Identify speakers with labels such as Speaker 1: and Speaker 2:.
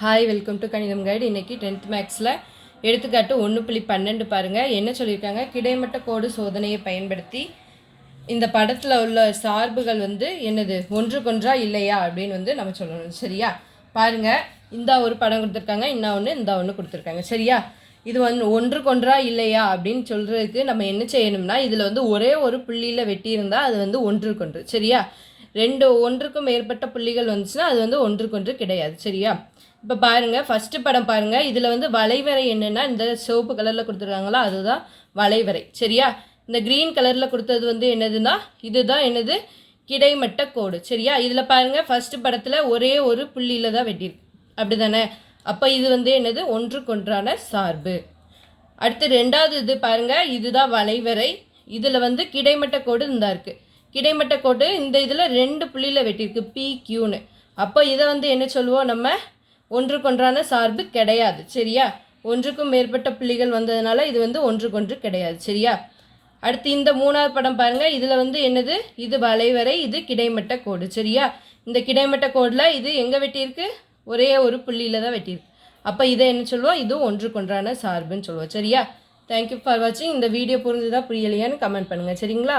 Speaker 1: Hi, welcome to கணிதம் guide. இன்றைக்கி 10th மேக்ஸில் எடுத்துக்காட்டு 1.12 பாருங்கள். என்ன சொல்லியிருக்காங்க? கிடைமட்ட கோடு சோதனையை பயன்படுத்தி இந்த படத்தில் உள்ள சார்புகள் என்னது ஒன்றுக்கொன்றா இல்லையா அப்படின்னு நம்ம சொல்லணும். சரியா? பாருங்கள், இந்த ஒரு படம் கொடுத்துருக்காங்க, இந்த ஒன்று கொடுத்துருக்காங்க. சரியா? இது ஒன்றுக்கொன்றா இல்லையா அப்படின்னு சொல்கிறதுக்கு நம்ம என்ன செய்யணும்னா, இதில் ஒரே ஒரு புள்ளியில் வெட்டியிருந்தால் அது ஒன்றுக்கொன்று. சரியா? ஒன்றுக்கும் மேற்பட்ட புள்ளிகள் வந்துச்சுன்னா அது ஒன்றுக்கொன்று கிடையாது. சரியா? இப்போ பாருங்கள், ஃபஸ்ட்டு படம் பாருங்கள். இதில் வளைவரை என்னென்னா இந்த சிவப்பு கலரில் கொடுத்துருக்காங்களா, அதுதான் வளைவரை. சரியா? இந்த க்ரீன் கலரில் கொடுத்தது என்னதுன்னா இதுதான் என்னது கிடைமட்ட கோடு. சரியா? இதில் பாருங்கள், ஃபஸ்ட்டு படத்தில் ஒரே ஒரு புள்ளியில் தான் வெட்டியிருக்கு, அப்படி தானே? அப்போ இது என்னது ஒன்றுக்கொன்றான சார்பு. அடுத்து ரெண்டாவது இது பாருங்கள், இதுதான் வளைவரை. இதில் கிடைமட்ட கோடு இந்த இருக்குது. கிடைமட்ட கோடு இந்த இதில் 2 புள்ளியில் வெட்டியிருக்கு, PQன்னு. அப்போ இதை என்ன சொல்லுவோம் நம்ம? ஒன்றுக்கொன்றான சார்பு கிடையாது. சரியா? ஒன்றுக்கும் மேற்பட்ட புள்ளிகள் வந்ததுனால இது ஒன்றுக்கொன்று கிடையாது. சரியா? அடுத்து இந்த மூணாவது படம் பாருங்கள். இதில் என்னது? இது வளைவரை, இது கிடைமட்ட கோடு. சரியா? இந்த கிடைமட்ட கோடில் இது எங்கே வெட்டியிருக்கு? ஒரே ஒரு புள்ளியில் தான் வெட்டியிருக்கு. அப்போ இதை என்ன சொல்லுவோம்? இது ஒன்றுக்கொன்றான சார்புன்னு சொல்லுவோம். சரியா? தேங்க்யூ ஃபார் வாட்சிங். இந்த வீடியோ புரிஞ்சுதா புரியலையான்னு கமெண்ட் பண்ணுங்கள். சரிங்களா?